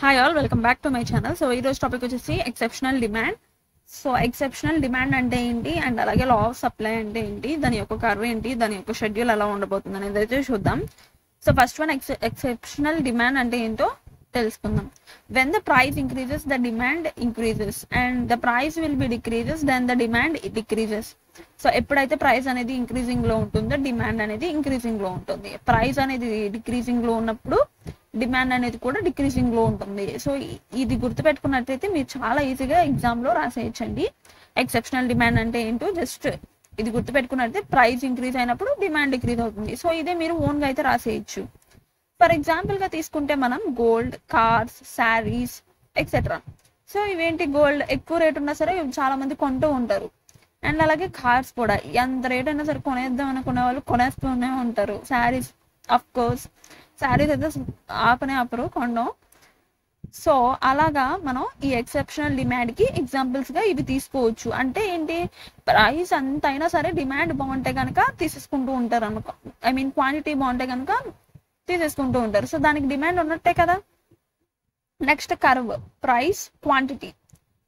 Hi all, welcome back to my channel. So ఈరోజు topic వచ్చేసి exceptional demand. So exceptional demand అంటే ఏంటి and అలాగే లా ఆఫ్ సప్లై అంటే ఏంటి, దాని యొక్క కర్వ్ ఏంటి, దాని యొక్క షెడ్యూల్ ఎలా ఉండబోతుంది అనేది అయితే చూద్దాం. So first one, exceptional demand అంటే ఏంటో తెలుసుకుందాం. When the price increases the demand increases and the price will be decreases then the demand decreases. So ఎప్పుడైతే ప్రైస్ అనేది ఇంక్రీజింగ్ లో ఉంటుందో డిమాండ్ అనేది ఇంక్రీజింగ్ లో ఉంటుంది. ప్రైస్ అనేది డిక్రీజింగ్ లో ఉన్నప్పుడు డిమాండ్ అనేది కూడా డిక్రీజింగ్ లో ఉంటుంది. సో ఇది గుర్తుపెట్టుకున్నట్లయితే మీరు చాలా ఈజీగా ఎగ్జామ్ లో రాసేయచ్చండి. ఎక్సెప్షనల్ డిమాండ్ అంటే ఏంటో జస్ట్ ఇది గుర్తుపెట్టుకున్నట్లయితే ప్రైస్ ఇంక్రీజ్ అయినప్పుడు డిమాండ్ డిక్రీజ్ అవుతుంది. సో ఇదే మీరు ఓన్ గా అయితే రాసేయచ్చు. ఫర్ ఎగ్జాంపుల్ గా తీసుకుంటే మనం gold, cars, saris etcetera. So ఇవేంటి, గోల్డ్ ఎక్కువ రేట్ ఉన్నా సరే చాలా మంది కొంటూ ఉంటారు. అండ్ అలాగే కార్స్ కూడా ఎంత రేట్ అయినా సరే కొనేద్దాం అనుకునే వాళ్ళు కొనేస్తూనే ఉంటారు. శారీస్ అఫ్ కోర్స్, శారీస్ అయితే ఆపరు కొనడం. సో అలాగా మనం ఈ ఎక్సెప్షనల్ డిమాండ్ కి ఎగ్జాంపుల్స్ గా ఇవి తీసుకోవచ్చు. అంటే ఏంటి, ప్రైస్ అంత అయినా సరే డిమాండ్ బాగుంటే కనుక తీసేసుకుంటూ ఉంటారు అనుకో, ఐ మీన్ క్వాంటిటీ బాగుంటే కనుక తీసేసుకుంటూ ఉంటారు. సో దానికి డిమాండ్ ఉన్నట్టే కదా. Next curve, price quantity.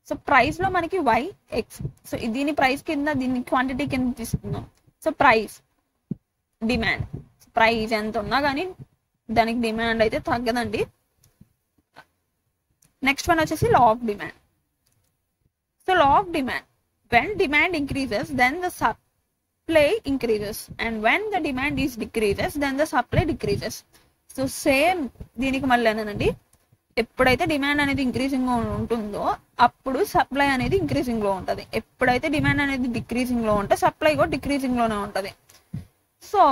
So price లో మనకి వై ఎక్స్, సో దీని ప్రైస్ కింద దీన్ని క్వాంటిటీ కింద తీసుకుందాం. సో ప్రైస్ డిమాండ్, ప్రైస్ ఎంత ఉన్నా కానీ దానికి డిమాండ్ అయితే తగ్గదండి. నెక్స్ట్ వన్ వచ్చేసి law of demand. So law of demand, when demand increases then the supply increases and when the demand is decreases then the supply decreases. So same దీనికి మళ్ళీ అనండి, ఎప్పుడైతే డిమాండ్ అనేది ఇంక్రీజింగ్ లో ఉంటుందో అప్పుడు సప్లై అనేది ఇంక్రీజింగ్ లో ఉంటుంది. ఎప్పుడైతే డిమాండ్ అనేది డిక్రీజింగ్ లో ఉంటే సప్లై కూడా డిక్రీజింగ్ లోనే ఉంటుంది. సో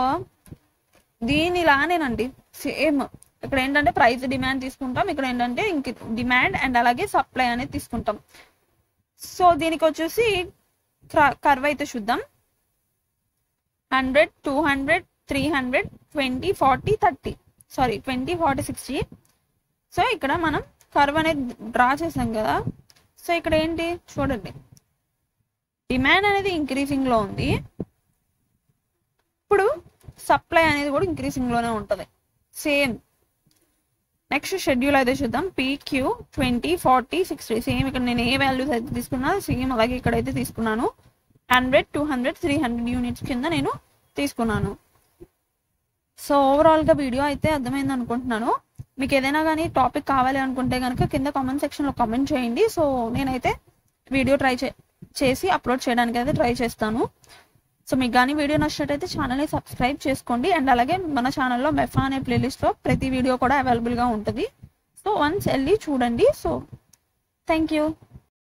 దీనిలానేనండి సేమ్. ఇక్కడ ఏంటంటే ప్రైస్ డిమాండ్ తీసుకుంటాం, ఇక్కడ ఏంటంటే డిమాండ్ అండ్ అలాగే సప్లై అనేది తీసుకుంటాం. సో దీనికి వచ్చేసి కర్వ్ అయితే చూద్దాం. 100, 200, 300, 20, 40, 30, సారీ 20, 40, 60. సో ఇక్కడ మనం కర్వ్ అనేది డ్రా చేసాం కదా. సో ఇక్కడ ఏంటి చూడండి, డిమాండ్ అనేది ఇంక్రీజింగ్ లో ఉంది, ఇప్పుడు సప్లై అనేది కూడా ఇంక్రీజింగ్ లోనే ఉంటుంది సేమ్. నెక్స్ట్ షెడ్యూల్ అయితే చూద్దాం. PQ 20, 40, 60 same. ఇక్కడ నేను ఏ వాల్యూస్ అయితే తీసుకున్నా సేమ్ అలాగే ఇక్కడైతే తీసుకున్నాను. 100, 200, 300 యూనిట్స్ కింద నేను తీసుకున్నాను. సో ఓవరాల్ గా వీడియో అయితే అర్థమైంది అనుకుంటున్నాను. మీకు ఏదైనా కానీ టాపిక్ కావాలి అనుకుంటే కనుక కింద కామెంట్ సెక్షన్ లో కామెంట్ చేయండి. సో నేనైతే వీడియో చేసి అప్లోడ్ చేయడానికి అయితే ట్రై చేస్తాను. సో మీకు కానీ వీడియో నచ్చినట్టయితే ఛానల్ని సబ్స్క్రైబ్ చేసుకోండి. అండ్ అలాగే మన ఛానల్లో మెఫా అనే ప్లేలిస్ట్లో ప్రతి వీడియో కూడా అవైలబుల్గా ఉంటుంది. సో వన్స్ వెళ్ళి చూడండి. So thank you.